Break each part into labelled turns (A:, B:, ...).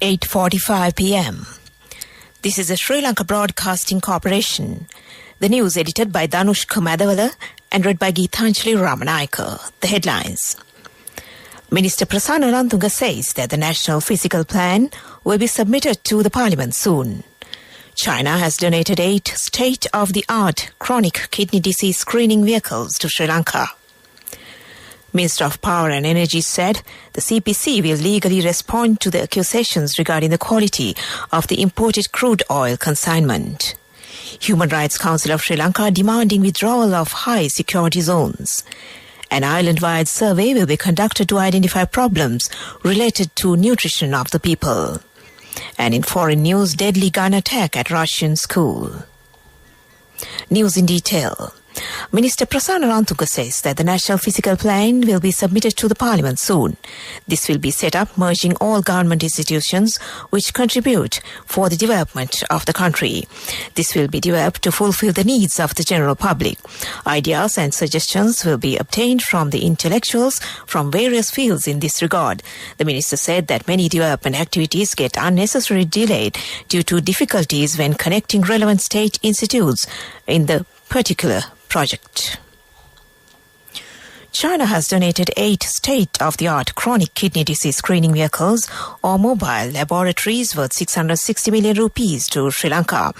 A: 8:45 p.m. This is the Sri Lanka Broadcasting Corporation. The news edited by Danushka Madhavala and read by Geethanjali Ramanayaka. The headlines. Minister Prasanna Rantunga says that the National Physical Plan will be submitted to the Parliament soon. China has donated 8 state-of-the-art chronic kidney disease screening vehicles to Sri Lanka. Minister of Power and Energy said the CPC will legally respond to the accusations regarding the quality of the imported crude oil consignment. Human Rights Council of Sri Lanka demanding withdrawal of high security zones. An island-wide survey will be conducted to identify problems related to nutrition of the people. And in foreign news, deadly gun attack at Russian school. News in detail. Minister Prasanna Rantunga says that the National Physical Plan will be submitted to the Parliament soon. This will be set up merging all government institutions which contribute for the development of the country. This will be developed to fulfill the needs of the general public. Ideas and suggestions will be obtained from the intellectuals from various fields in this regard. The minister said that many development activities get unnecessarily delayed due to difficulties when connecting relevant state institutes in the particular project. China has donated 8 state-of-the-art chronic kidney disease screening vehicles or mobile laboratories worth 660 million rupees to Sri Lanka.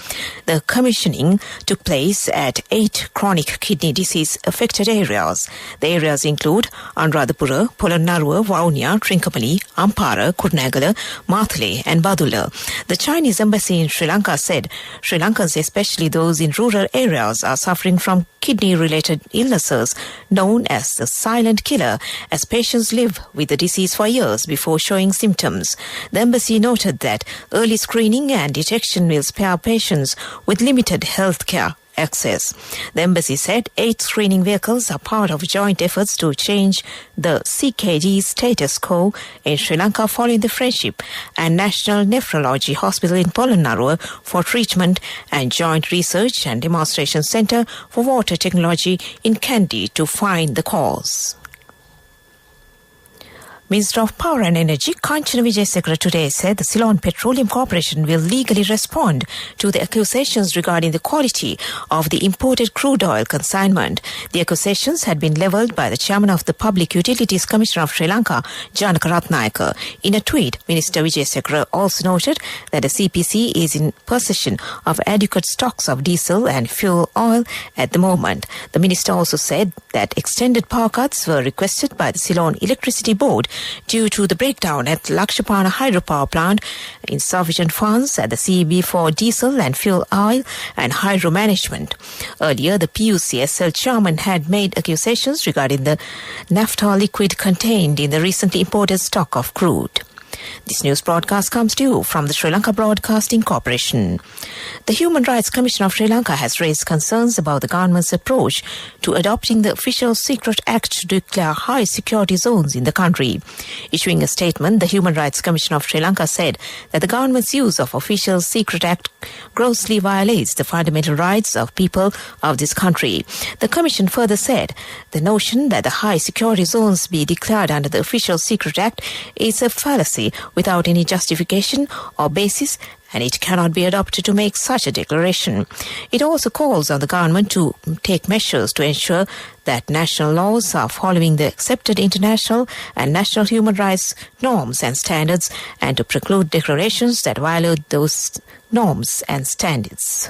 A: The commissioning took place at 8 chronic kidney disease affected areas. The areas include Anuradhapura, Polonnaruwa, Vavuniya, Trincomalee, Ampara, Kurunegala, Mathale and Badulla. The Chinese embassy in Sri Lanka said Sri Lankans, especially those in rural areas, are suffering from kidney-related illnesses known as the silent killer, as patients live with the disease for years before showing symptoms. The embassy noted that early screening and detection will spare patients with limited healthcare access. The embassy said 8 screening vehicles are part of joint efforts to change the CKD status quo in Sri Lanka following the Friendship and National Nephrology Hospital in Polonnaruwa for treatment and Joint Research and Demonstration Centre for Water Technology in Kandy to find the cause. Minister of Power and Energy Kanchana Wijesekara today said the Ceylon Petroleum Corporation will legally respond to the accusations regarding the quality of the imported crude oil consignment. The accusations had been levelled by the chairman of the Public Utilities Commission of Sri Lanka, Janaka Ratnayaka. In a tweet, Minister Wijesekara also noted that the CPC is in possession of adequate stocks of diesel and fuel oil at the moment. The minister also said that extended power cuts were requested by the Ceylon Electricity Board due to the breakdown at Lakshapana hydropower plant, insufficient funds at the CEB for diesel and fuel oil and hydro management. Earlier, the PUCSL chairman had made accusations regarding the naphtha liquid contained in the recently imported stock of crude. This news broadcast comes to you from the Sri Lanka Broadcasting Corporation. The Human Rights Commission of Sri Lanka has raised concerns about the government's approach to adopting the Official Secret Act to declare high security zones in the country. Issuing a statement, the Human Rights Commission of Sri Lanka said that the government's use of Official Secret Act grossly violates the fundamental rights of people of this country. The Commission further said the notion that the high security zones be declared under the Official Secret Act is a fallacy without any justification or basis, and it cannot be adopted to make such a declaration. It also calls on the government to take measures to ensure that national laws are following the accepted international and national human rights norms and standards, and to preclude declarations that violate those norms and standards.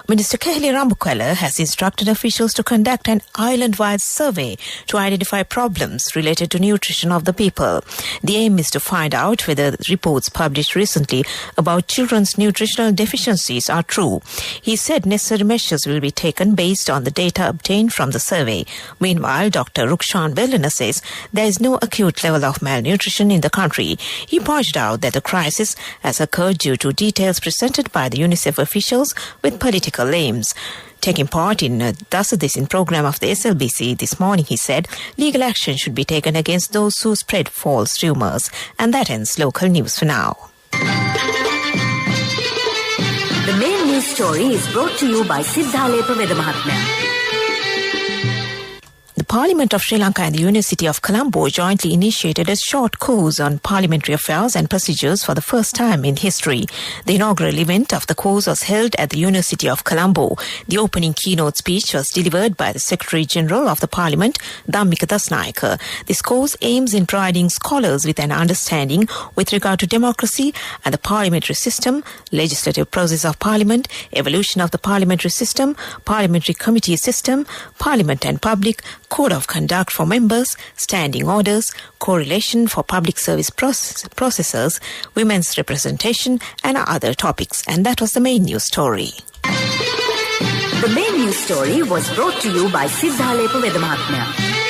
A: Minister Kehli Rambukwala has instructed officials to conduct an island-wide survey to identify problems related to nutrition of the people. The aim is to find out whether the reports published recently about children's nutritional deficiencies are true. He said necessary measures will be taken based on the data obtained from the survey. Meanwhile, Dr. Rukshan Vellana says there is no acute level of malnutrition in the country. He pointed out that the crisis has occurred due to details presented by the UNICEF officials with political aims. Taking part in Thus This in program of the SLBC this morning, he said legal action should be taken against those who spread false rumours. And that ends local news for now.
B: The main news story is brought to you by Siddhalepa Veda Mahatmya.
A: The Parliament of Sri Lanka and the University of Colombo jointly initiated a short course on parliamentary affairs and procedures for the first time in history. The inaugural event of the course was held at the University of Colombo. The opening keynote speech was delivered by the Secretary-General of the Parliament, Dhammika Dasnayaka. This course aims in providing scholars with an understanding with regard to democracy and the parliamentary system, legislative process of Parliament, evolution of the parliamentary system, parliamentary committee system, Parliament and public, code of conduct for members, standing orders, correlation for public service processors, women's representation, and other topics. And that was the main news story.
B: The main news story was brought to you by Siddhalepa Vedamahatmya.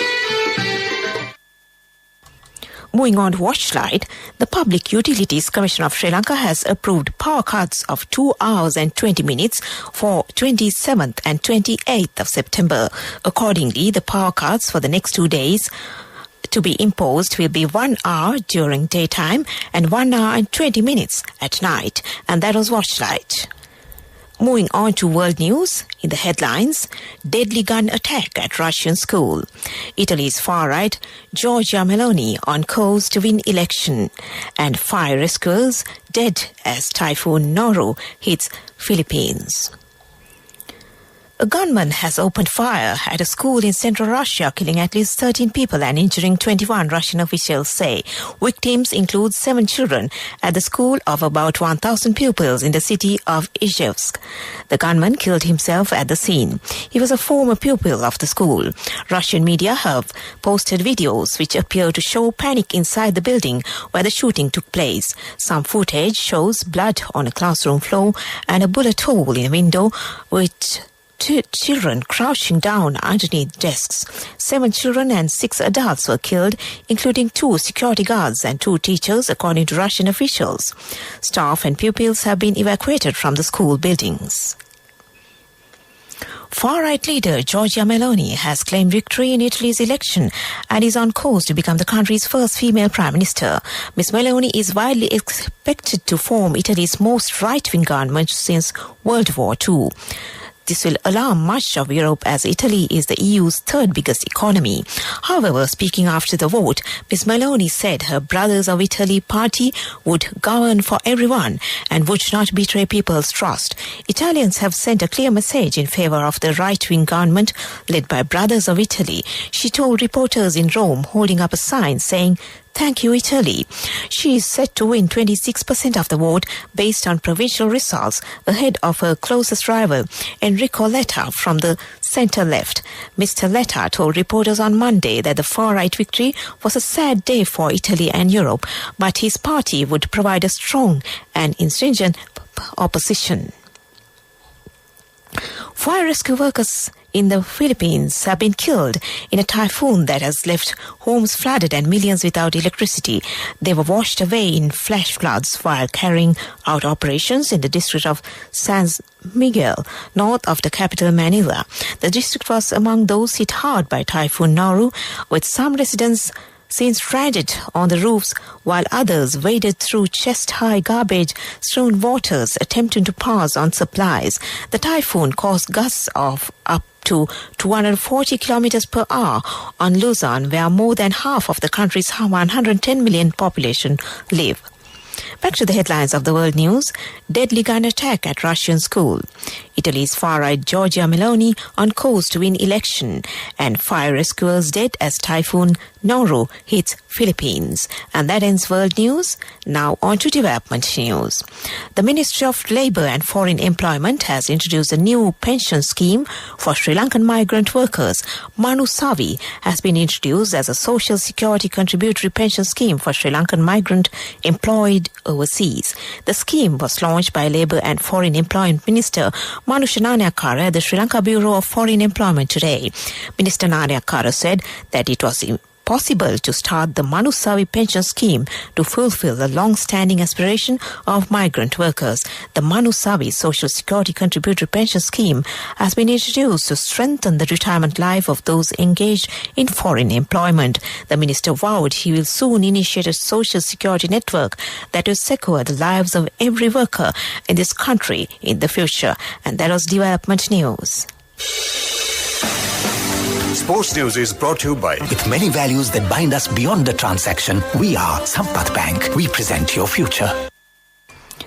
A: Moving on to Watchlight, the Public Utilities Commission of Sri Lanka has approved power cuts of 2 hours and 20 minutes for 27th and 28th of September. Accordingly, the power cuts for the next 2 days to be imposed will be 1 hour during daytime and 1 hour and 20 minutes at night. And that was Watchlight. Moving on to world news, in the headlines, deadly gun attack at Russian school. Italy's far-right Giorgia Meloni on course to win election. And 5 rescuers dead as Typhoon Noru hits Philippines. A gunman has opened fire at a school in central Russia, killing at least 13 people and injuring 21, Russian officials say. Victims include 7 children at the school of about 1,000 pupils in the city of Izhevsk. The gunman killed himself at the scene. He was a former pupil of the school. Russian media have posted videos which appear to show panic inside the building where the shooting took place. Some footage shows blood on a classroom floor and a bullet hole in a window with 2 children crouching down underneath desks. 7 children and 6 adults were killed, including 2 security guards and 2 teachers, according to Russian officials. Staff and pupils have been evacuated from the school buildings. Far-right leader Giorgia Meloni has claimed victory in Italy's election and is on course to become the country's first female prime minister. Ms. Meloni is widely expected to form Italy's most right-wing government since World War II. This will alarm much of Europe as Italy is the EU's 3rd biggest economy. However, speaking after the vote, Ms. Meloni said her Brothers of Italy party would govern for everyone and would not betray people's trust. Italians have sent a clear message in favor of the right-wing government led by Brothers of Italy, she told reporters in Rome, holding up a sign saying, "Thank you, Italy." She is set to win 26% of the vote based on provincial results, ahead of her closest rival, Enrico Letta from the centre-left. Mr. Letta told reporters on Monday that the far-right victory was a sad day for Italy and Europe, but his party would provide a strong and stringent opposition. Fire rescue workers in the Philippines have been killed in a typhoon that has left homes flooded and millions without electricity. They were washed away in flash floods while carrying out operations in the district of San Miguel, north of the capital Manila. The district was among those hit hard by Typhoon Noru, with some residents seen stranded on the roofs while others waded through chest-high garbage-strewn waters attempting to pass on supplies. The typhoon caused gusts of up to 240 kilometers per hour on Luzon, where more than half of the country's 110 million population live. Back to the headlines of the world news. Deadly gun attack at Russian school. Italy's far-right Giorgia Meloni on course to win election. And 5 rescuers dead as Typhoon Noru hits Philippines. And that ends world news. Now on to development news. The Ministry of Labour and Foreign Employment has introduced a new pension scheme for Sri Lankan migrant workers. Manusavi has been introduced as a social security contributory pension scheme for Sri Lankan migrant employed overseas. The scheme was launched by Labour and Foreign Employment Minister Manusha Nanayakkara at the Sri Lanka Bureau of Foreign Employment today. Minister Nanayakkara said that it was possible to start the Manusavi pension scheme to fulfill the long-standing aspiration of migrant workers. The Manusavi Social Security Contributory Pension Scheme has been introduced to strengthen the retirement life of those engaged in foreign employment. The minister vowed he will soon initiate a social security network that will secure the lives of every worker in this country in the future. And that was development news.
C: Sports News is brought to you by...
D: With many values that bind us beyond the transaction, we are Sampath Bank. We present your future.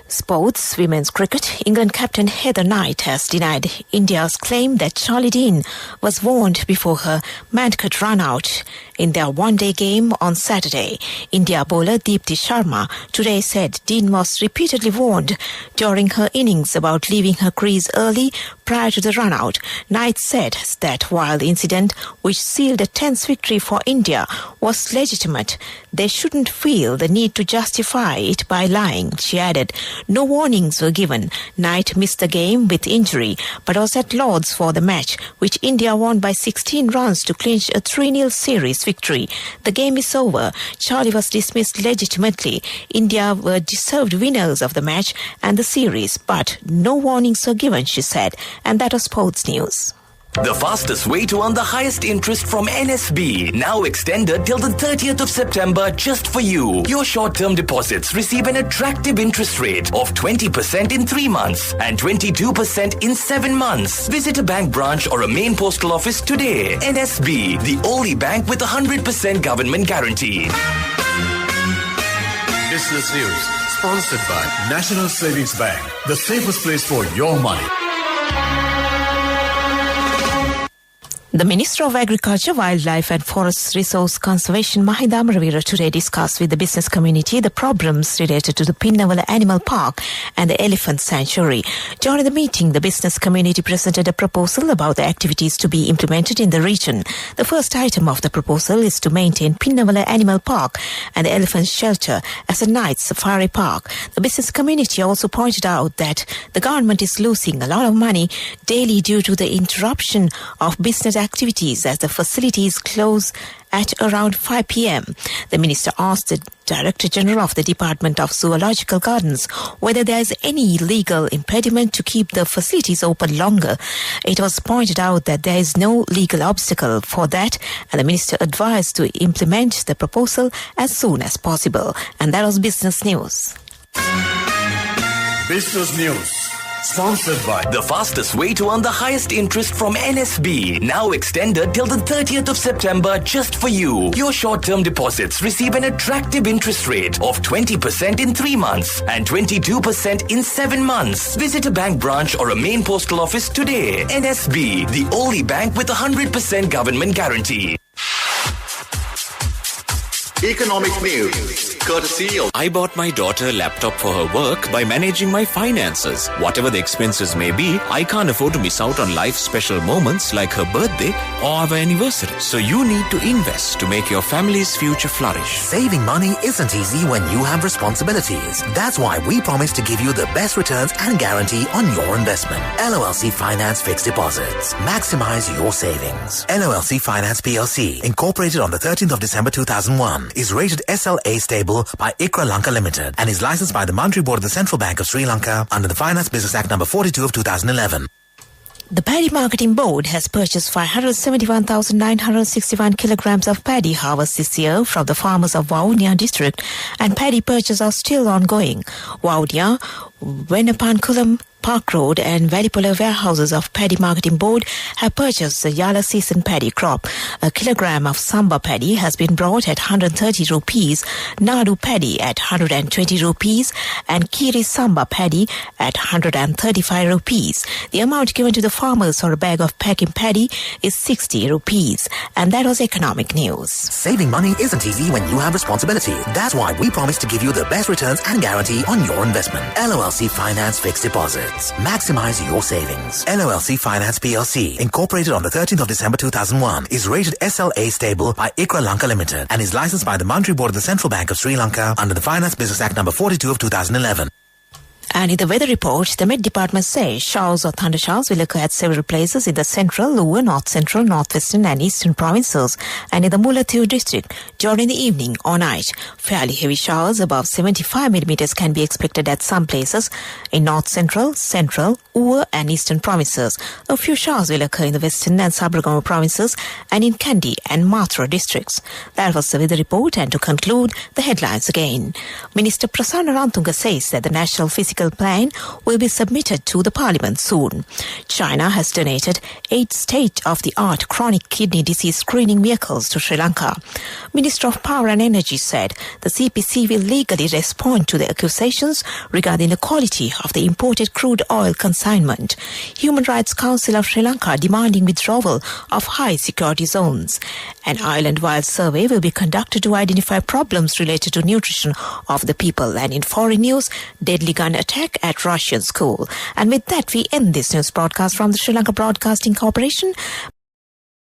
A: Sports, women's cricket. England captain Heather Knight has denied India's claim that Charlie Dean was warned before her man-cut run-out in their one-day game on Saturday. India bowler Deepti Sharma today said Dean was repeatedly warned during her innings about leaving her crease early prior to the run-out. Knight said that while the incident, which sealed a tense victory for India, was legitimate, they shouldn't feel the need to justify it by lying. She added, no warnings were given. Knight missed the game with injury, but was at Lord's for the match, which India won by 16 runs to clinch a 3-0 series victory. The game is over. Charlie was dismissed legitimately. India were deserved winners of the match and the series, but no warnings were given, she said. And that was Sports News.
E: The fastest way to earn the highest interest from NSB, now extended till the 30th of September just for you. Your short-term deposits receive an attractive interest rate of 20% in 3 months and 22% in 7 months. Visit a bank branch or a main postal office today. NSB, the only bank with a 100% government guarantee.
C: Business News, sponsored by National Savings Bank, the safest place for your money.
A: The Minister of Agriculture, Wildlife and Forest Resource Conservation, Mahida Amaravira, today discussed with the business community the problems related to the Pinnavala Animal Park and the Elephant Sanctuary. During the meeting, the business community presented a proposal about the activities to be implemented in the region. The first item of the proposal is to maintain Pinnavala Animal Park and the Elephant Shelter as a night safari park. The business community also pointed out that the government is losing a lot of money daily due to the interruption of business activities as the facilities close at around 5 p.m. The minister asked the Director General of the Department of Zoological Gardens whether there is any legal impediment to keep the facilities open longer. It was pointed out that there is no legal obstacle for that, and the minister advised to implement the proposal as soon as possible. And that was Business News.
C: Business News, sponsored by...
E: The fastest way to earn the highest interest from NSB, now extended till the 30th of September just for you. Your short-term deposits receive an attractive interest rate of 20% in 3 months and 22% in 7 months. Visit a bank branch or a main postal office today. NSB, the only bank with a 100% government guarantee.
C: Economic News, courtesy of...
F: I bought my daughter a laptop for her work by managing my finances. Whatever the expenses may be, I can't afford to miss out on life's special moments like her birthday or our anniversary. So you need to invest to make your family's future flourish.
D: Saving money isn't easy when you have responsibilities. That's why we promise to give you the best returns and guarantee on your investment. LOLC Finance Fixed Deposits. Maximize your savings. LOLC Finance PLC, incorporated on the 13th of December 2001, is rated SLA stable by ICRA Lanka Limited and is licensed by the Monetary Board of the Central Bank of Sri Lanka under the Finance Business Act number 42 of 2011.
A: The Paddy Marketing Board has purchased 571,961 kilograms of paddy harvest this year from the farmers of Vaunia district, and paddy purchases are still ongoing. Vaunia, Venapankulam, Park Road and Valipula warehouses of Paddy Marketing Board have purchased the Yala season paddy crop. A kilogram of Samba paddy has been brought at 130 rupees, Nadu paddy at 120 rupees and Kiri Samba paddy at 135 rupees. The amount given to the farmers for a bag of packing paddy is 60 rupees. And that was Economic News.
D: Saving money isn't easy when you have responsibility. That's why we promise to give you the best returns and guarantee on your investment. LOLC Finance Fixed Deposits. Maximize your savings. LOLC Finance PLC, incorporated on the 13th of December 2001, is rated SLA stable by ICRA Lanka Limited and is licensed by the Monetary Board of the Central Bank of Sri Lanka under the Finance Business Act number 42 of 2011.
A: And in the weather report, the Met Department says showers or thundershowers will occur at several places in the central, lower, north central, northwestern and eastern provinces and in the Mullaitivu district during the evening or night. Fairly heavy showers above 75 millimeters can be expected at some places in north central, central, Uva and eastern provinces. A few showers will occur in the western and Sabaragamu provinces and in Kandy and Mathura districts. That was the weather report, and to conclude, the headlines again. Minister Prasanna Rantunga says that the National Physical legal plan will be submitted to the parliament soon. China has donated 8 state-of-the-art chronic kidney disease screening vehicles to Sri Lanka. Minister of Power and Energy said the CPC will legally respond to the accusations regarding the quality of the imported crude oil consignment. Human Rights Council of Sri Lanka demanding withdrawal of high security zones. An island-wide survey will be conducted to identify problems related to nutrition of the people. And in foreign news, deadly gun attack at Russian school. And with that, we end this news broadcast from the Sri Lanka Broadcasting Corporation.